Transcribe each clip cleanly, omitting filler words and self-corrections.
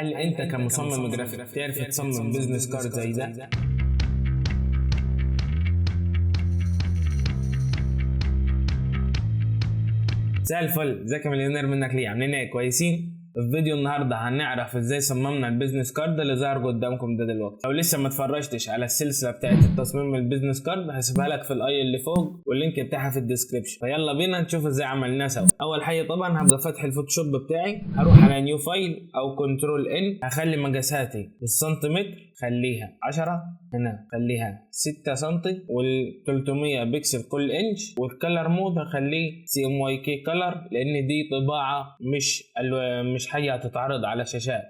هل انت كمصمم جرافيك تعرف تصمم بيزنس كارد زي ده؟ مساء الفل، ازيك يا مليونير؟ منك ليه؟ عاملين ايه؟ كويسين؟ في فيديو النهارده هنعرف ازاي صممنا البيزنس كارد اللي ظهر قدامكم ده دلوقتي. لو لسه ما اتفرجتش على السلسله بتاعت التصميم البيزنس كارد هسيبها لك في الاي اللي فوق واللينك بتاعها في الديسكربشن. فيلا بينا نشوف ازاي عملناه سوا. اول حاجه طبعا هبقى فاتح الفوتوشوب بتاعي، هروح على نيو فايل او كنترول ان، هخلي مقاساتي بالسنتيمتر خليها 10، هنا خليها 6 سم، وال 300 بكسل كل انش، والكلر مود هخليه CMYK كلر لان دي طباعه مش حاجه هتتعرض على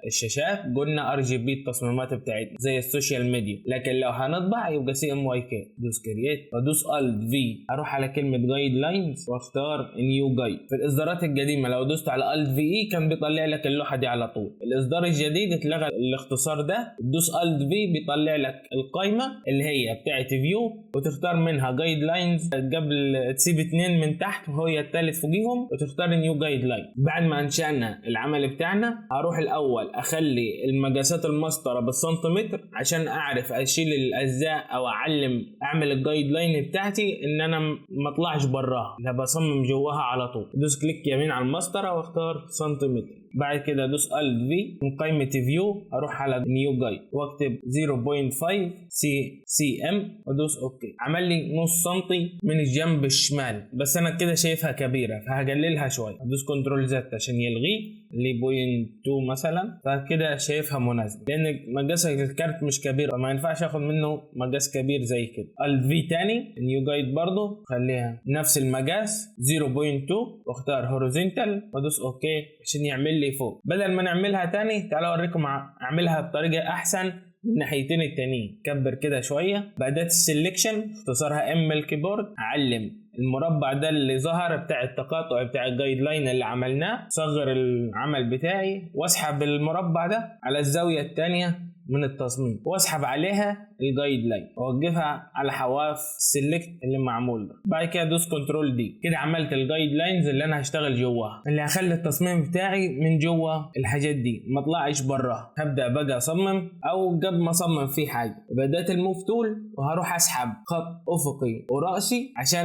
الشاشات قلنا RGB التصميمات بتاعتنا زي السوشيال ميديا، لكن لو هنطبع يبقى CMYK. دوس كرييت وادوس Alt V، اروح على كلمه جايد لاينز واختار نيو جايد. في الاصدارات القديمه لو دوست على Alt VE كان بيطلع لك اللوحه دي على طول. الاصدار الجديد اتلغى الاختصار ده، تدوس Alt V بيطلع لك القائمه اللي هي بتاعت فيو وتختار منها جايد لاينز، قبل تسيب 2 من تحت وهي الثالث فوقيهم وتختار نيو جايد لاين. بعد ما انشأنا العمل بتاعنا هروح الاول اخلي المقاسات المسطره بالسنتيمتر عشان اعرف اشيل الاجزاء او اعمل الجايد لاين بتاعتي ان انا ما اطلعش براها، لا بصمم جواها على طول. دوس كليك يمين على المسطره واختار سنتيمتر. بعد كده دوس Alt V من قائمة فيو، اروح على نيو جايد واكتب 0.5 cm وادوس اوكي. عمل لي نص سنتي من الجنب الشمال، بس انا كده شايفها كبيرة فهقللها شوية. ادوس كنترول Z عشان يلغيه اللي 0.2 مثلا، فكده شايفها مناسبة لان مقاس الكارت مش كبير فما ينفعش اخد منه مقاس كبير زي كده. Alt V تاني نيو جايد برضو خليها نفس المقاس 0.2 واختار هوريزونتال وادوس اوكي عشان يعمل لي فوق. بدل ما نعملها تاني تعالوا اوريكم اعملها بطريقه احسن من ناحيتين التانيين. كبر كده شويه بأداة السلكشن اختصارها M الكيبورد، اعلم المربع ده اللي ظهر بتاع التقاطع بتاع الجايد لاين اللي عملناه، صغر العمل بتاعي واسحب المربع ده على الزاويه الثانيه من التصميم واسحب عليها الجايد لاين واوقفها على حواف السلكت اللي معمول ده. بعد كده ادوس كنترول دي، كده عملت الجايد لاينز اللي انا هشتغل جواها، اللي هخلي التصميم بتاعي من جوا الحاجات دي ما اطلعش براها. هبدا بقى اصمم او قبل ما اصمم في حاجه بدات الموف تول وهروح اسحب خط افقي وراسي عشان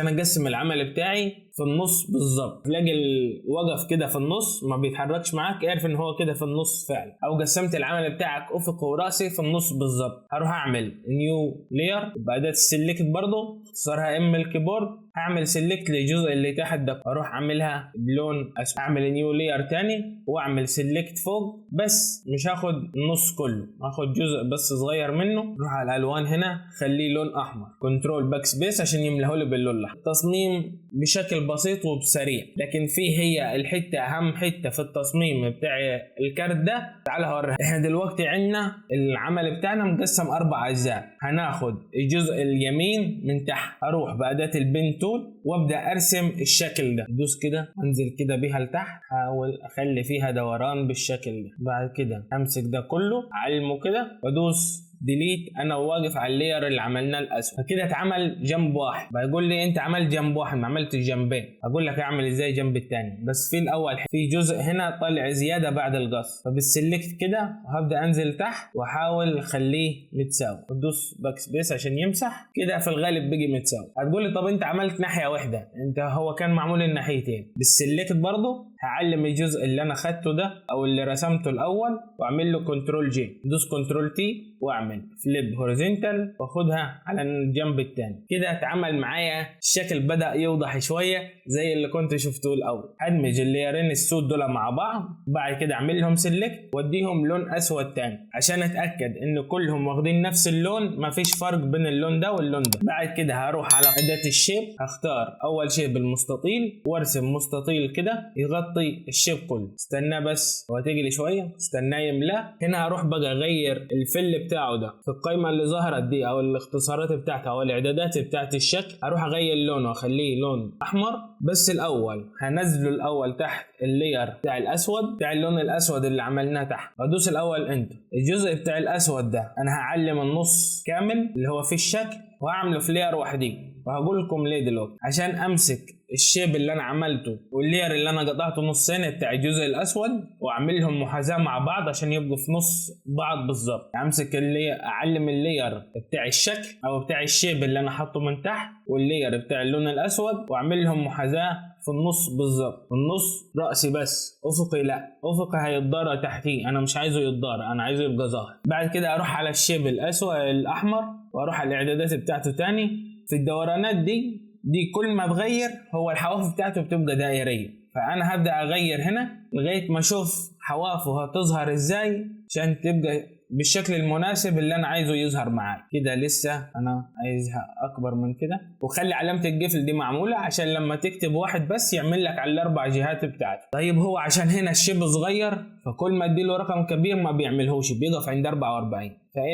اقسم العمل بتاعي في النص بالظبط. تلاقي الوقف كده في النص ما بيتحركش معاك، اعرف ان هو كده في النص فعلا، او قسمت العمل بتاعك افقي وراسي في النص بالظبط. هروح اعمل نيو لاير بأداة السلكت برضو اختصارها M الكيبورد، هعمل سلكت للجزء اللي تحت ده اروح اعملها بلون اسود. اعمل نيو لاير تاني واعمل سلكت فوق، بس مش هاخد النص كله، هاخد جزء بس صغير منه. اروح على الالوان هنا خليه لون احمر، كنترول باك سبيس عشان يملاه لي باللون الاحمر. التصميم بشكل بسيط وبسريع، لكن فيه هي الحته اهم حته في التصميم بتاع الكارت ده. تعال هوريها. احنا دلوقتي عندنا العمل بتاعنا مقسم 4 اجزاء، هناخد الجزء اليمين من تحت، اروح بأداة البين تول وابدا ارسم الشكل ده. دوس كده انزل كده بيها لتحت، حاول اخلي فيها دوران بالشكل ده. بعد كده امسك ده كله اعلمه كده وادوس ديليت انا واقف على اللاير اللي عملناه الاسود. فكده اتعمل جنب واحد، بيقول لي انت عملت جنب واحد ما عملتش جنبين. اقول لك اعمل ازاي جنب الثاني، بس في الاول في جزء هنا طلع زياده بعد القص، فبالسلكت كده وهبدا انزل تحت واحاول اخليه متساوي وادوس باك سبيس عشان يمسح. كده في الغالب بقي متساوي. هتقول لي طب انت عملت ناحيه واحده، انت هو كان معمول الناحيتين. بالسلكت برضه هعلم الجزء اللي انا خدته ده او اللي رسمته الاول واعمل له كنترول جي، دوس كنترول تي واعمل فليب هوريزونتال واخدها على الجنب الثاني. كده اتعمل معايا الشكل بدا يوضح شويه زي اللي كنت شفته الاول. هدمج اللايرين السود دول مع بعض، بعد كده اعمل لهم سيلكت واديهم لون اسود ثاني عشان اتاكد ان كلهم واخدين نفس اللون، مفيش فرق بين اللون ده واللون ده. بعد كده هروح على اداه الشيب، هختار اول شيب المستطيل وارسم مستطيل كده يغطي الشيب كله. استناه بس وهتجلي شويه، استناه يملاه. هنا هروح بقى اغير الفل بتاعه ده في القائمه اللي ظهرت دي او الاختصارات بتاعتها او الاعدادات بتاعت الشكل. هروح اغير لونه واخليه لون احمر، بس الاول هنزله الاول تحت اللاير بتاع الاسود بتاع اللون الاسود اللي عملناه تحت، وادوس الاول انتر. الجزء بتاع الاسود ده انا هعلم النص كامل اللي هو في الشكل وهعمله في لاير وحدي وهقول لكم ليه دلوقتي. عشان امسك الشيب اللي انا عملته واللير اللي انا قطعته نصين بتاع الجزء الاسود واعملهم محاذاه مع بعض عشان يبقوا في نص بعض بالظبط. امسك اعلم اللير بتاع الشكل او بتاع الشيب اللي انا حاطه من تحت واللير بتاع اللون الاسود واعمل لهم محاذاه في النص بالظبط. النص رأسي بس، افقي لا، افقي هيتضار تحتيه، انا مش عايزه يتضار، انا عايزه يبقى ظاهر. بعد كده اروح على الشيب الاسود الاحمر واروح على الاعدادات بتاعته تاني. في الدورانات دي كل ما اتغير هو الحواف بتاعته بتبقى دائريه، فانا هبدا اغير هنا لغايه ما اشوف حوافه هتظهر ازاي عشان تبقى بالشكل المناسب اللي انا عايزه يظهر معاي. كده لسه انا عايزها اكبر من كده، وخلي علامه القفل دي معموله عشان لما تكتب واحد بس يعمل لك على الاربع جهات بتاعته. طيب هو عشان هنا الشيب صغير فكل ما اديله رقم كبير ما بيعملهوش، بيقف عند 44. فايه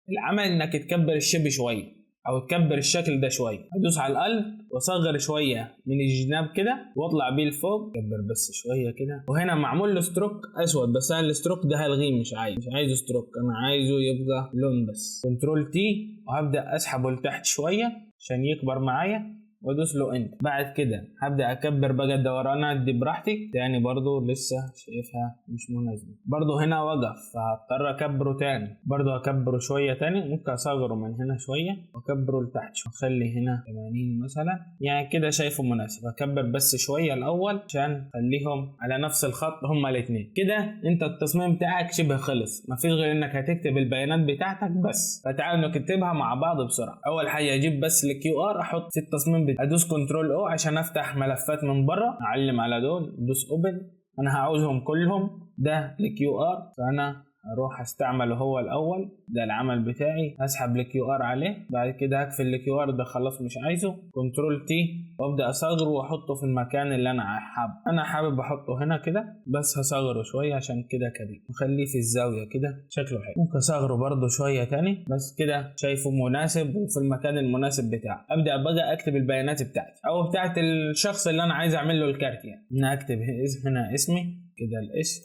العمل انك تكبر الشيب شويه او تكبر الشكل ده شويه. ادوس على القلب واصغر شويه من الجناب كده واطلع بيه لفوق، كبر بس شويه كده. وهنا معمول له ستروك اسود بس انا الستروك ده هلغيه، مش عايزه ستروك، انا عايزه يبقى لون بس. كنترول تي وهبدا اسحبه لتحت شويه عشان يكبر معايا وادوس له انت. بعد كده هبدا اكبر بقى الدورانات دي براحتي تاني، برضو لسه شايفها مش مناسبه. برضو هنا وقف فهضطر اكبره تاني، برضو اكبره شويه تاني، ممكن اصغره من هنا شويه واكبره لتحت شويه، اخلي هنا 80 مثلا، يعني كده شايفه مناسب. اكبر بس شويه الاول عشان اخليهم على نفس الخط هما الاثنين. كده انت التصميم بتاعك شبه خلص، مفيش غير انك هتكتب البيانات بتاعتك بس. فتعالوا نكتبها مع بعض بسرعه. اول حاجه اجيب بس الكيو ار احط في التصميم ادوس كنترول او عشان افتح ملفات من بره، اعلم على دول ادوس اوبن. انا هعوزهم كلهم، ده الكيو ار فانا اروح استعمله هو الاول، ده العمل بتاعي، هسحب الكيو ار عليه. بعد كده هقفل الكيو ار ده خلاص مش عايزه، كنترول تي وابدا اصغره واحطه في المكان اللي انا حابب احطه هنا كده، بس هصغره شويه عشان كده كبير، وخليه في الزاويه كده شكله حلو. ممكن اصغره برده شويه تاني بس كده شايفه مناسب وفي المكان المناسب بتاعه. ابدا بقى اكتب البيانات بتاعتي او بتاعت الشخص اللي انا عايز اعمل له الكارت. يعني انا اكتب هنا اسمي كده،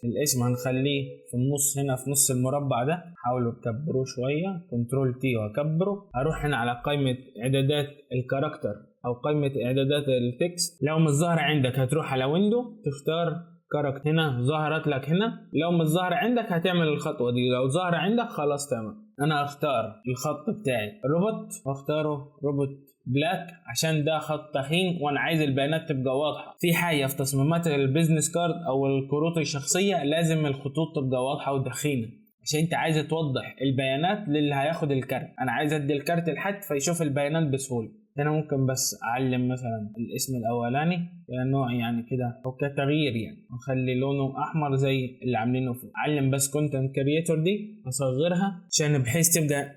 الاسم هنخليه في النص هنا في نص المربع ده، حاولوا تكبروه شويه، كنترول تي واكبره. هروح هنا على قائمه اعدادات الكاركتر او قائمه اعدادات التكست. لو مش ظاهره عندك هتروح على ويندو تختار كاركتر، هنا ظهرت لك هنا. لو مش ظاهره عندك هتعمل الخطوه دي، لو ظاهره عندك خلاص تمام. انا اختار الخط بتاعي روبوت واختاره روبوت بلاك عشان ده خط تخين وانا عايز البيانات تبقى واضحه. في حاجه في تصميمات البيزنس كارد او الكروت الشخصيه لازم الخطوط تبقى واضحه وتخينه عشان انت عايز توضح البيانات للي هياخد الكارت. انا عايز ادي الكارت لحد فيشوف البيانات بسهوله. هنا ممكن بس اعلم مثلا الاسم الاولاني نوع يعني كده او كتغيير يعني، واخلي لونه احمر زي اللي عاملينه فوق. اعلم بس كونتنت كرييتور دي اصغرها عشان بحيث تبقى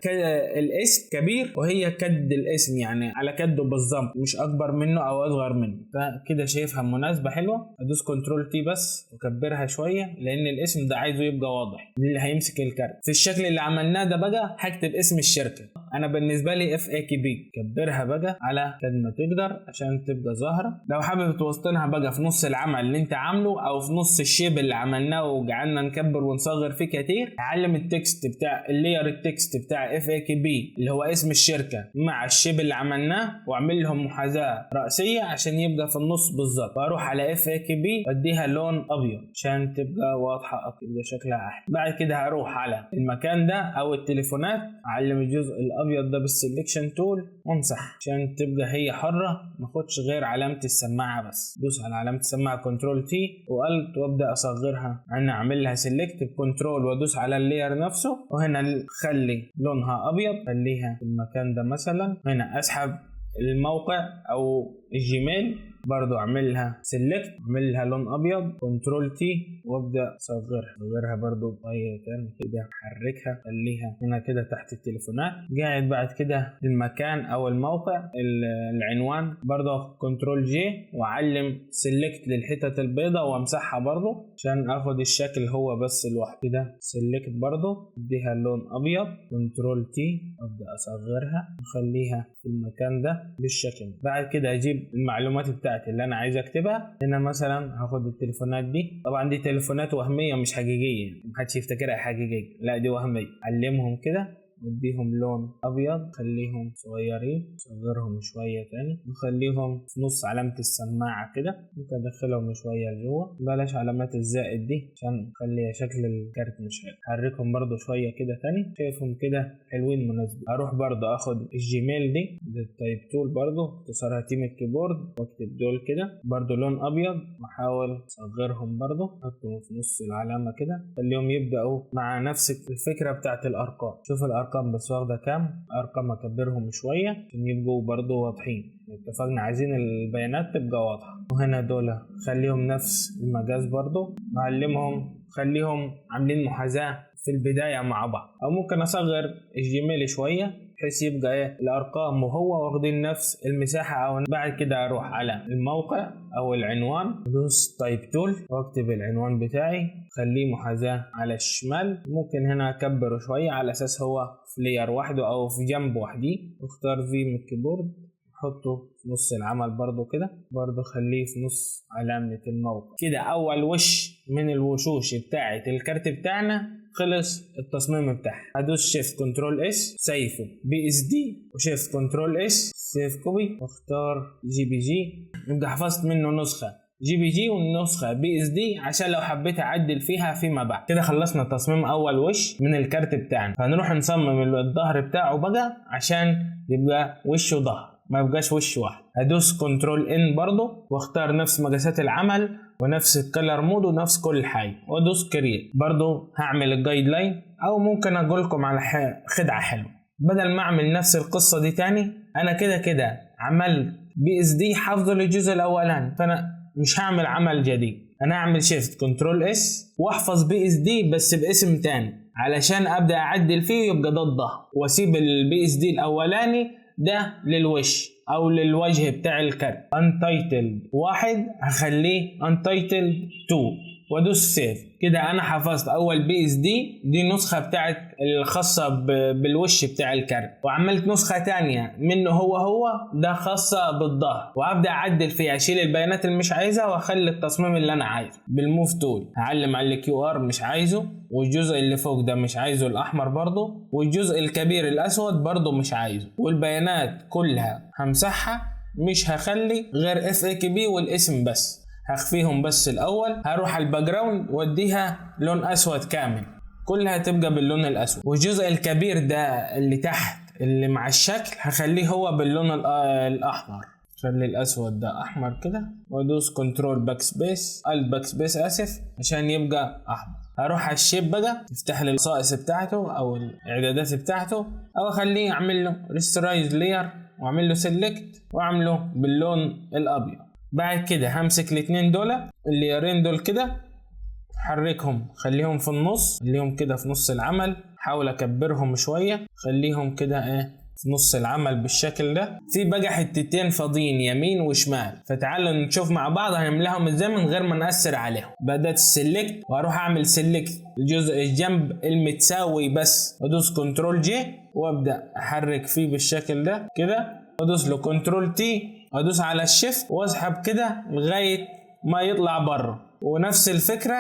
الاسم كبير وهي كد الاسم يعني على كده بالظبط، مش اكبر منه او اصغر منه. فكده شايفها مناسبه حلوه. ادوس كنترول تي بس واكبرها شويه لان الاسم ده عايزه يبقى واضح اللي هيمسك الكارت. في الشكل اللي عملناه ده بقى هكتب اسم الشركه، انا بالنسبه لي FAKB. كبرها بقى على قد ما تقدر عشان تبقى ظاهره. لو حابب توسطنها بقى في نص العمل اللي انت عامله او في نص الشيب اللي عملناه وقعدنا نكبر ونصغر فيه كتير، علم التكست بتاع اللير، التكست بتاع FAKB اللي هو اسم الشركه مع الشيب اللي عملناه واعمل لهم محاذاه رأسيه عشان يبقى في النص بالظبط. واروح على FAKB واديها لون ابيض عشان تبقى واضحه اكتر، يبقى شكلها احلى. بعد كده هروح على المكان ده او التليفونات، اعلم الجزء الابيض ده بالسلكشن تول وامسح عشان تبقى هي حره، ما اخدش غير علامه السماعه بس. دوس على علامه السماعه كنترول تي والت وابدا اصغرها. انا اعمل لها سيلكت بكنترول وادوس على اللير نفسه، وهنا خلي لونها ابيض، خليها في المكان ده مثلا. هنا اسحب الموقع او الجيميل برضو اعملها سيلكت، اعملها لون ابيض كنترول تي وابدا اصغرها برضو شويه تاني كده، احركها خليها هنا كده تحت التليفونات. قاعد بعد كده المكان او الموقع العنوان برضو كنترول جي واعلم سيلكت للحتت البيضاء وامسحها برضو عشان اخد الشكل هو بس لوحده كده. سيلكت برضو اديها لون ابيض كنترول تي ابدا اصغرها وخليها في المكان ده بالشكل. بعد كده اجيب المعلومات بتاعتي اللي انا عايز اكتبها. هنا مثلا هاخد التليفونات دي، طبعا دي تليفونات وهميه مش حقيقيه، محدش يفتكرها حقيقيه، لا دي وهميه. علمهم كده نديهم لون ابيض، خليهم صغيرين، صغرهم شويه تاني وخليهم في نص علامه السماعه كده، ممكن ادخلهم شويه لجوه، بلاش علامات الزائد دي عشان تخلي شكل الكارت مش حلو. حركهم برضو شويه كده تاني، شايفهم كده حلوين مناسبين. اروح برضو اخد الجيميل دي التايب تول برضو اختصارها تيم الكيبورد، واكتب دول كده برضو لون ابيض، واحاول اصغرهم برضو، احطهم في نص العلامه كده، خليهم يبداوا مع نفس الفكره بتاعت الارقام. شوف الارقام بس واخده كام ارقام، اكبرهم شويه عشان يبقوا برضو واضحين. اتفقنا عايزين البيانات تبقى واضحه. وهنا دول خليهم نفس المقاس برضو، معلمهم خليهم عاملين محاذاه في البدايه مع بعض، او ممكن اصغر الجيميل شويه بحيث يبقى الارقام وهو واخدين نفس المساحه. او بعد كده اروح على الموقع او العنوان، ادوس تايب تول واكتب العنوان بتاعي، خليه محاذاه على الشمال. ممكن هنا اكبره شويه على اساس هو في لاير وحده او في جنب وحدي، واختار في من الكيبورد، حطه في نص العمل برضو كده، برضو خليه في نص علامة الموقع كده. اول وش من الوشوش بتاعت الكارت بتاعنا خلص التصميم بتاعها. هدوس شيفت كنترول اس سيفه بي اس دي، وشيفت كنترول اس سيف كوبي، واختار جي بي جي. يبقى حفظت منه نسخة جي بي جي والنسخة بي اس دي عشان لو حبيت اعدل فيها فيما بعد. كده خلصنا تصميم اول وش من الكارت بتاعنا. هنروح نصمم الظهر بتاعه بقى عشان يبقى وش وظهر، ما يبقاش وش واحد. هدوس كنترول ان برضو واختار نفس مقاسات العمل ونفس الكلر مود ونفس كل حاجه، وادوس كرييت. برضو هعمل الجايد لاين، او ممكن اقول لكم على خدعه حلوه، بدل ما اعمل نفس القصه دي تاني، انا كده عملت بي اس دي حافظه للجزء الاولاني، فانا مش هعمل عمل جديد. انا هعمل شيفت كنترول اس واحفظ بي اس دي بس باسم تاني علشان ابدا اعدل فيه يبقى ده الظهر، واسيب البي اس دي الاولاني ده للوش او للوجه بتاع الكارت. untitled 1 هخليه untitled 2 وادوس سيف. كده انا حفظت اول بي اس دي نسخه بتاعت الخاصه بالوش بتاع الكارت، وعملت نسخه تانية منه هو ده خاصه بالظهر، وابدا اعدل فيها، اشيل البيانات اللي مش عايزها واخلي التصميم اللي انا عايزه. بالموف تول هعلم على الكيو ار مش عايزه، والجزء اللي فوق ده مش عايزه الاحمر برضه، والجزء الكبير الاسود برضه مش عايزه، والبيانات كلها همسحها، مش هخلي غير اف اي كي بي والاسم بس، هخفيهم بس الاول. هروح على الباك جراوند واديها لون اسود كامل، كلها تبقى باللون الاسود. والجزء الكبير ده اللي تحت اللي مع الشكل هخليه هو باللون الاحمر، خلي الاسود ده احمر كده، وادوس كنترول باك سبيس باك سبيس اسف عشان يبقى احمر. هروح على الشيب بقى، يفتح لي الخصائص بتاعته او الاعدادات بتاعته، او اخليه اعمل له ريسترايز لاير واعمل له سيلكت واعمله باللون الابيض. بعد كده همسك الاثنين دول الليرين دول كده، حركهم خليهم في النص، خليهم كده في نص العمل، حاول اكبرهم شويه، خليهم كده في نص العمل بالشكل ده. في بقى حتتين فاضيين يمين وشمال، فتعالوا نشوف مع بعض هنملاهم ازاي من غير ما نأثر عليهم. بدأت السلكت واروح اعمل سلكت الجزء الجنب المتساوي بس، وادوس كنترول جي وابدأ احرك فيه بالشكل ده كده، وادوس له كنترول تي وادوس على الشيفت واسحب كده لغايه ما يطلع بره. ونفس الفكره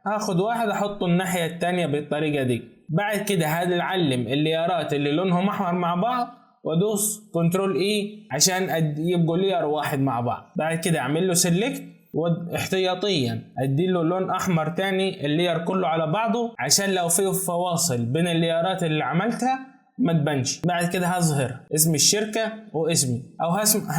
هاخد واحد احطه الناحيه التانية بالطريقه دي. بعد كده هنعلم الليارات اللي لونهم احمر مع بعض، وادوس كنترول اي عشان يبقوا لير واحد مع بعض. بعد كده اعمل له سيلكت واحتياطيا ادي له لون احمر تاني اللير كله على بعضه، عشان لو فيه فواصل بين الليارات اللي عملتها ما تبانش. بعد كده هظهر اسم الشركة واسمي، او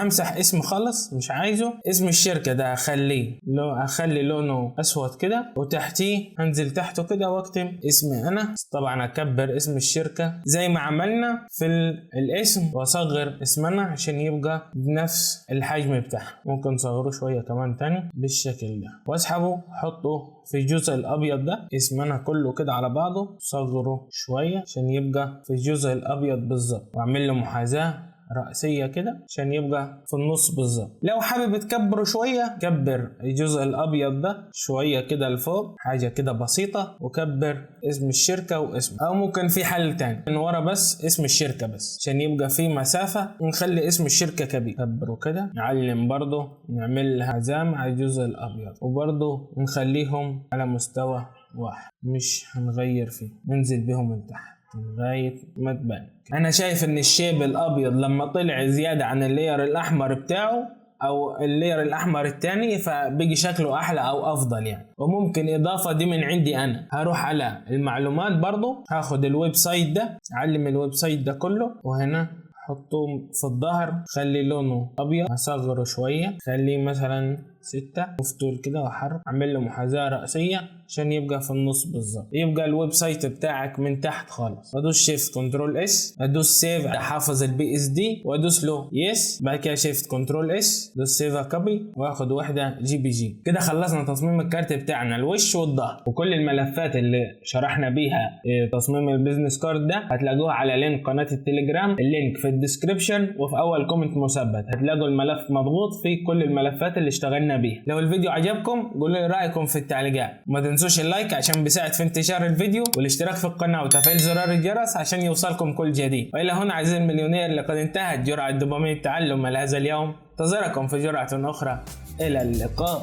همسح اسم خالص مش عايزه. اسم الشركة ده هخلي لونه اسود كده، وتحتيه هنزل تحته كده واكتب اسمي انا. طبعا اكبر اسم الشركة زي ما عملنا في الاسم، واصغر اسمنا عشان يبقى بنفس الحجم بتاعه. ممكن نصغره شوية كمان تاني بالشكل ده، واسحبه احطه في الجزء الابيض ده، اسمنا كله كده على بعضه، صغره شوية عشان يبقى في الجزء الابيض بالظبط، واعمل له محاذاة رأسية كده عشان يبقى في النص بالظبط. لو حابب تكبره شوية كبر الجزء الابيض ده شوية كده لفوق، حاجة كده بسيطة، وكبر اسم الشركة واسم، او ممكن في حل تاني من ورا بس اسم الشركة بس عشان يبقى في مسافة، ونخلي اسم الشركة كبير. كبره كده، نعلم برضو نعمل لها حزام على الجزء الابيض، وبرضو نخليهم على مستوى واحد، مش هنغير فيه، ننزل بهم من تحت. لغاية ما تبان. انا شايف ان الشيب الابيض لما طلع زيادة عن اللاير الاحمر بتاعه او اللاير الاحمر التاني فبيجي شكله احلى او افضل يعني. وممكن اضافة دي من عندي انا، هروح على المعلومات برضو، هاخد الويب سايت ده، اعلم الويب سايت ده كله، وهنا حطوه في الظهر، خلي لونه ابيض، هصغره شوية، خليه مثلا 6 مفتول كده، واحرك، اعمل له محاذاة رأسية عشان يبقى في النص بالظبط. يبقى الويب سايت بتاعك من تحت خالص، ادوس شيفت كنترول اس، ادوس سيف احافظ البي اس دي، وادوس له يس، بعد كده شيفت كنترول اس، ادوس سيف كوبي، واخد واحدة جي بي جي. كده خلصنا تصميم الكارت بتاعنا الوش والظهر، وكل الملفات اللي شرحنا بيها تصميم البيزنس كارد ده هتلاقوها على لينك قناة التليجرام، اللينك في الديسكريبشن وفي اول كومنت مثبت، هتلاقوا الملف مضغوط فيه كل الملفات اللي اشتغلنا بيها. لو الفيديو عجبكم قولوا لي رايكم في التعليقات، وما تنسوش اللايك عشان بيساعد في انتشار الفيديو، والاشتراك في القناه وتفعيل زرار الجرس عشان يوصلكم كل جديد. والى هنا عزيزي المليونير، لقد انتهت جرعه دوبامين التعلم لهذا اليوم، انتظركم في جرعه اخرى، الى اللقاء.